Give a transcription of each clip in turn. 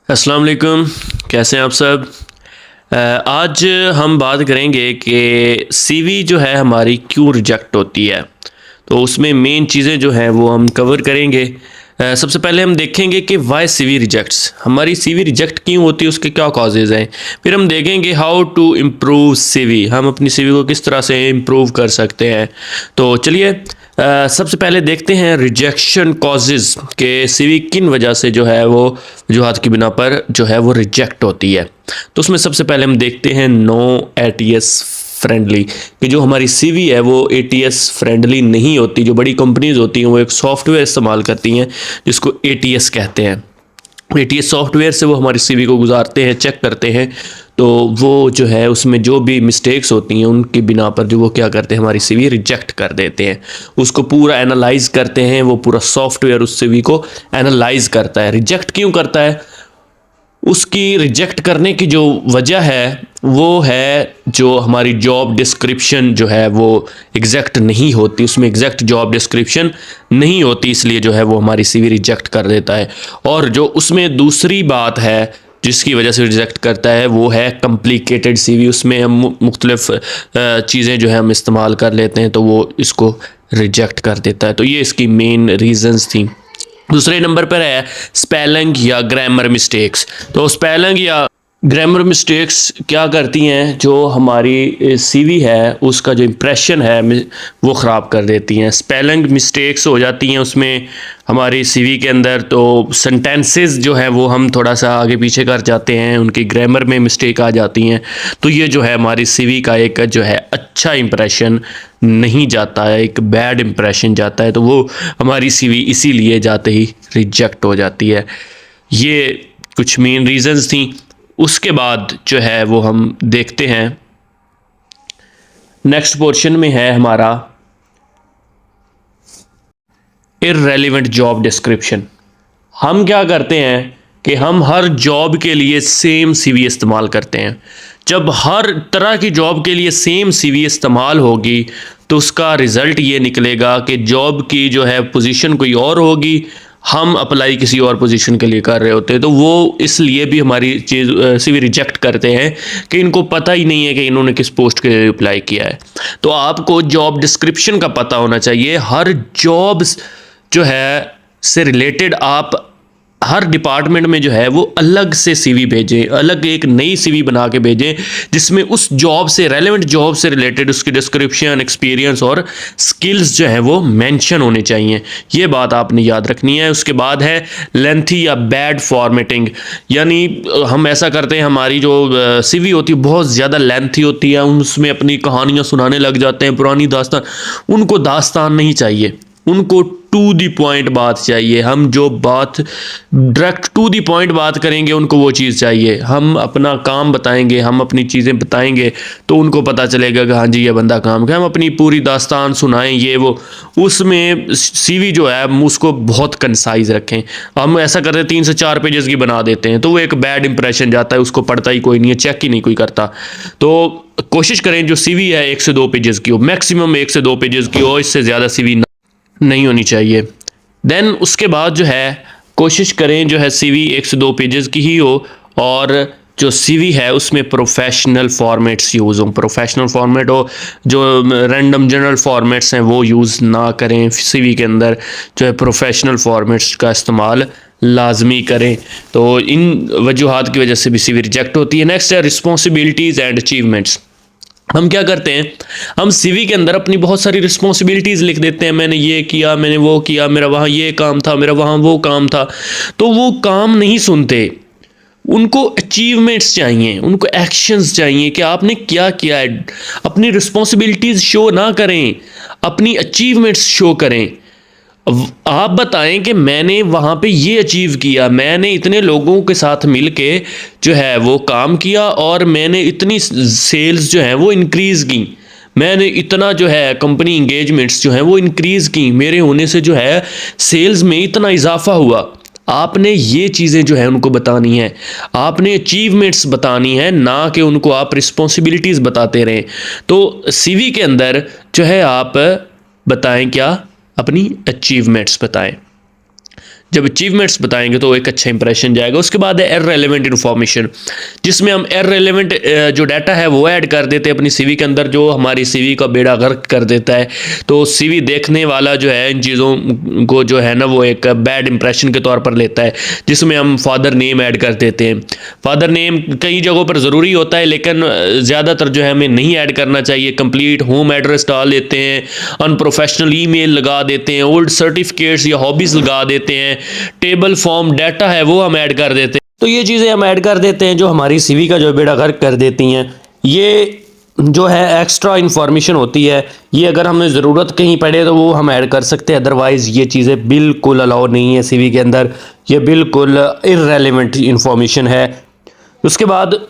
अस्सलाम वालेकुम। कैसे हैं आप सब। आज हम बात करेंगे कि सीवी जो है हमारी क्यों रिजेक्ट होती है। तो उसमें मेन चीज़ें जो हैं वो हम कवर करेंगे। सबसे पहले हम देखेंगे कि वाई सीवी रिजेक्ट्स, हमारी सीवी रिजेक्ट क्यों होती है, उसके क्या कॉजेज़ हैं। फिर हम देखेंगे हाउ टू इम्प्रूव सीवी, हम अपनी सीवी को किस तरह से इम्प्रूव कर सकते हैं। तो चलिए सबसे पहले देखते हैं रिजेक्शन कॉजेज़ के सीवी किन वजह से जो है वो वजूहत की बिना पर जो है वो रिजेक्ट होती है। तो उसमें सबसे पहले हम देखते हैं नो एटीएस फ्रेंडली, कि जो हमारी सीवी है वो एटीएस फ्रेंडली नहीं होती। जो बड़ी कंपनीज होती हैं वो एक सॉफ्टवेयर इस्तेमाल करती हैं जिसको एटीएस कहते हैं। एटीएस सॉफ्टवेयर से वो हमारी सीवी को गुजारते हैं, चेक करते हैं। तो वो जो है उसमें जो भी मिस्टेक्स होती हैं उनकी बिना पर जो वो क्या करते हैं, हमारी सीवी रिजेक्ट कर देते हैं। उसको पूरा एनालाइज करते हैं, वो पूरा सॉफ्टवेयर उस सीवी को एनालाइज करता है। रिजेक्ट क्यों करता है, उसकी रिजेक्ट करने की जो वजह है वो है जो हमारी जॉब डिस्क्रिप्शन जो है वो एग्जैक्ट नहीं होती, उसमें एग्जैक्ट जॉब डिस्क्रिप्शन नहीं होती, इसलिए जो है वो हमारी सीवी रिजेक्ट कर देता है। और जो उसमें दूसरी बात है जिसकी वजह से रिजेक्ट करता है वो है कॉम्प्लिकेटेड सीवी। उसमें हम मुख्तलिफ चीज़ें जो है हम इस्तेमाल कर लेते हैं तो वो इसको रिजेक्ट कर देता है। तो ये इसकी मेन रीजंस थी। दूसरे नंबर पर है स्पेलिंग या ग्रामर मिस्टेक्स। तो स्पेलिंग या ग्रामर मिस्टेक्स क्या करती हैं, जो हमारी सीवी है उसका जो इम्प्रेशन है वो ख़राब कर देती हैं। स्पेलिंग मिस्टेक्स हो जाती हैं उसमें हमारी सीवी के अंदर। तो सेंटेंसेस जो है वो हम थोड़ा सा आगे पीछे कर जाते हैं, उनकी ग्रामर में मिस्टेक आ जाती हैं। तो ये जो है हमारी सीवी का एक जो है अच्छा इम्प्रेशन नहीं जाता है, एक बैड इम्प्रेशन जाता है। तो वो हमारी सीवी इसीलिए जाते ही रिजेक्ट हो जाती है। ये कुछ मेन रीजंस थी। उसके बाद जो है वो हम देखते हैं नेक्स्ट पोर्शन में है हमारा इररेलेवेंट जॉब डिस्क्रिप्शन। हम क्या करते हैं कि हम हर जॉब के लिए सेम सीवी इस्तेमाल करते हैं। जब हर तरह की जॉब के लिए सेम सीवी इस्तेमाल होगी तो उसका रिज़ल्ट ये निकलेगा कि जॉब की जो है पोजीशन कोई और होगी, हम अप्लाई किसी और पोजीशन के लिए कर रहे होते हैं। तो वो इसलिए भी हमारी चीज़ सीवी रिजेक्ट करते हैं कि इनको पता ही नहीं है कि इन्होंने किस पोस्ट के लिए अप्लाई किया है। तो आपको जॉब डिस्क्रिप्शन का पता होना चाहिए। हर जॉब जो है से रिलेटेड आप हर डिपार्टमेंट में जो है वो अलग से सीवी भेजें, अलग एक नई सीवी बना के भेजें जिसमें उस जॉब से रेलेवेंट जॉब से रिलेटेड उसकी डिस्क्रिप्शन, एक्सपीरियंस और स्किल्स जो है वो मेंशन होने चाहिए। ये बात आपने याद रखनी है। उसके बाद है लेंथी या बैड फॉर्मेटिंग, यानी हम ऐसा करते हैं हमारी जो सीवी होती है बहुत ज़्यादा लेंथी होती है, हम उसमें अपनी कहानियाँ सुनाने लग जाते हैं, पुरानी दास्तान। उनको दास्तान नहीं चाहिए, उनको टू दी पॉइंट बात चाहिए। हम जो बात डायरेक्ट टू दी पॉइंट बात करेंगे उनको वो चीज़ चाहिए। हम अपना काम बताएंगे, हम अपनी चीज़ें बताएंगे तो उनको पता चलेगा कि हाँ जी ये बंदा काम का। हम अपनी पूरी दास्तान सुनाएं ये वो, उसमें सीवी जो है उसको बहुत कंसाइज रखें। हम ऐसा करते हैं 3 से 4 पेजेस की बना देते हैं तो वो एक बैड इंप्रेशन जाता है, उसको पढ़ता ही कोई नहीं है, चेक ही नहीं कोई करता। तो कोशिश करें जो सीवी है 1 से 2 पेजेस की हो, मैक्सिमम 1 से 2 पेजेस की हो, इससे ज़्यादा सीवी नहीं होनी चाहिए। देन उसके बाद जो है कोशिश करें जो है सीवी 1 से 2 पेजेस की ही हो और जो सीवी है उसमें प्रोफेशनल फॉर्मेट्स यूज़ हों। प्रोफेशनल फॉर्मेट हो, जो रैंडम जनरल फॉर्मेट्स हैं वो यूज़ ना करें। सीवी के अंदर जो है प्रोफेशनल फॉर्मेट्स का इस्तेमाल लाजमी करें। तो इन वजूहात की वजह से भी सीवी रिजेक्ट होती है। नेक्स्ट है रिस्पॉन्सिबिलिटीज़ एंड अचीवमेंट्स। हम क्या करते हैं, हम सीवी के अंदर अपनी बहुत सारी रिस्पॉन्सिबिलिटीज़ लिख देते हैं, मैंने ये किया, मैंने वो किया, मेरा वहाँ ये काम था, मेरा वहाँ वो काम था। तो वो काम नहीं सुनते, उनको अचीवमेंट्स चाहिए, उनको एक्शंस चाहिए कि आपने क्या किया है। अपनी रिस्पॉन्सिबिलिटीज़ शो ना करें, अपनी अचीवमेंट्स शो करें। आप बताएं कि मैंने वहाँ पे ये अचीव किया, मैंने इतने लोगों के साथ मिलके जो है वो काम किया और मैंने इतनी सेल्स जो है वो इंक्रीज़ की, मैंने इतना जो है कंपनी इंगेजमेंट्स जो है वो इंक्रीज़ की, मेरे होने से जो है सेल्स में इतना इजाफा हुआ। आपने ये चीज़ें जो है उनको बतानी है, आपने अचीवमेंट्स बतानी है, ना कि उनको आप रिस्पॉन्सिबिलिटीज़ बताते रहें। तो सीवी के अंदर जो है आप बताएं क्या, अपनी अचीवमेंट्स बताएं। जब अचीवमेंट्स बताएंगे तो एक अच्छा इंप्रेशन जाएगा। उसके बाद है इररेलेवेंट इन्फॉर्मेशन, जिसमें हम इररेलेवेंट जो डाटा है वो ऐड कर देते हैं अपनी सीवी के अंदर, जो हमारी सीवी का बेड़ा गर्क कर देता है। तो सीवी देखने वाला जो है इन चीज़ों को जो है ना वो एक बैड इंप्रेशन के तौर पर लेता है, जिसमें हम फादर नेम ऐड कर देते हैं। फादर नेम कई जगहों पर ज़रूरी होता है, लेकिन ज़्यादातर जो है हमें नहीं ऐड करना चाहिए। कंप्लीट होम एड्रेस डाल देते हैं, अनप्रोफेशनल ईमेल लगा देते हैं, ओल्ड सर्टिफिकेट्स या हॉबीज़ लगा देते हैं, टेबल फॉर्म डाटा है वो हम ऐड कर देते हैं। तो ये चीज़ें हम ऐड कर देते हैं जो हमारी सीवी का जो बेड़ा गर्क कर देती हैं। ये जो है एक्स्ट्रा इन्फॉर्मेशन होती है, ये अगर हमें ज़रूरत कहीं पड़े तो वो हम ऐड कर सकते हैं, अदरवाइज़ ये चीज़ें बिल्कुल अलाउ नहीं है सीवी के अंदर। ये बिल्कुल इररेलेवेंट इन्फॉर्मेशन है। उसके बाद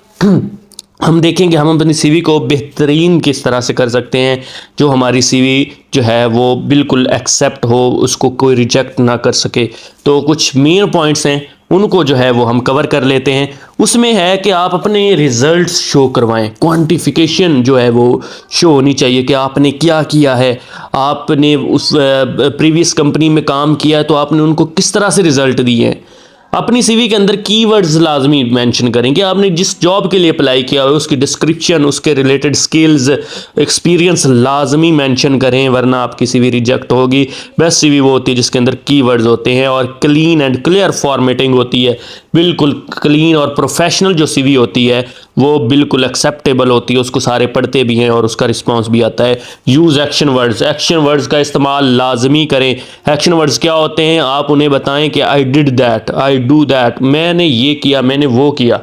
हम देखेंगे हम अपनी सीवी को बेहतरीन किस तरह से कर सकते हैं, जो हमारी सीवी जो है वो बिल्कुल एक्सेप्ट हो, उसको कोई रिजेक्ट ना कर सके। तो कुछ मेन पॉइंट्स हैं, उनको जो है वो हम कवर कर लेते हैं। उसमें है कि आप अपने रिजल्ट्स शो करवाएं, क्वांटिफिकेशन जो है वो शो होनी चाहिए कि आपने क्या किया है। आपने उस प्रीवियस कंपनी में काम किया तो आपने उनको किस तरह से रिजल्ट दिए हैं। अपनी सीवी के अंदर कीवर्ड्स लाजमी मेंशन करें कि आपने जिस जॉब के लिए अप्लाई किया है उसकी डिस्क्रिप्शन, उसके रिलेटेड स्किल्स, एक्सपीरियंस लाजमी मेंशन करें, वरना आपकी सीवी रिजेक्ट होगी। बेस्ट सीवी वो होती है जिसके अंदर कीवर्ड्स होते हैं और क्लीन एंड क्लियर फॉर्मेटिंग होती है। बिल्कुल क्लीन और प्रोफेशनल जो सीवी होती है वो बिल्कुल एक्सेप्टेबल होती है, उसको सारे पढ़ते भी हैं और उसका रिस्पांस भी आता है। Use action words, action words का इस्तेमाल लाजमी करें। एक्शन वर्ड्स क्या होते हैं, आप उन्हें बताएं कि I did that, I do that, मैंने ये किया, मैंने वो किया।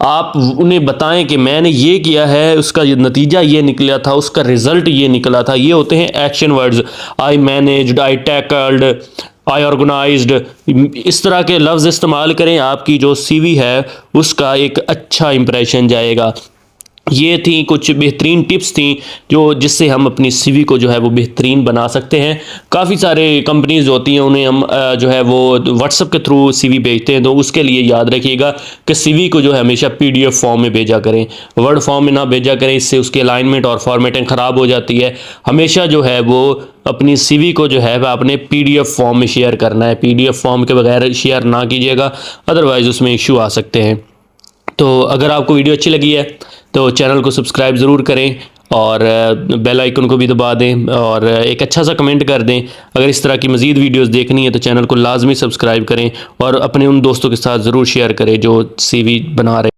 आप उन्हें बताएं कि मैंने ये किया है, उसका नतीजा ये निकला था, उसका रिजल्ट ये निकला था। ये होते हैं action words. I managed, I tackled, I organised, इस तरह के लफ्ज़ इस्तेमाल करें, आपकी जो सीवी है उसका एक अच्छा इंप्रेशन जाएगा। ये थी कुछ बेहतरीन टिप्स थी जो जिससे हम अपनी सीवी को जो है वो बेहतरीन बना सकते हैं। काफ़ी सारे कंपनीज होती हैं, उन्हें हम जो है वो व्हाट्सएप के थ्रू सीवी भेजते हैं, तो उसके लिए याद रखिएगा कि सीवी को जो है हमेशा पीडीएफ फॉर्म में भेजा करें, वर्ड फॉर्म में ना भेजा करें, इससे उसकी अलाइनमेंट और फॉर्मेटिंग ख़राब हो जाती है। हमेशा जो है वो अपनी सीवी को जो है वह आपने पीडीएफ फॉर्म में शेयर करना है, पीडीएफ फॉर्म के बगैर शेयर ना कीजिएगा, अदरवाइज़ उसमें इशू आ सकते हैं। तो अगर आपको वीडियो अच्छी लगी है तो चैनल को सब्सक्राइब ज़रूर करें और बेल आइकन को भी दबा दें और एक अच्छा सा कमेंट कर दें। अगर इस तरह की मज़ीद वीडियोस देखनी है तो चैनल को लाजमी सब्सक्राइब करें और अपने उन दोस्तों के साथ ज़रूर शेयर करें जो सीवी बना रहे हैं।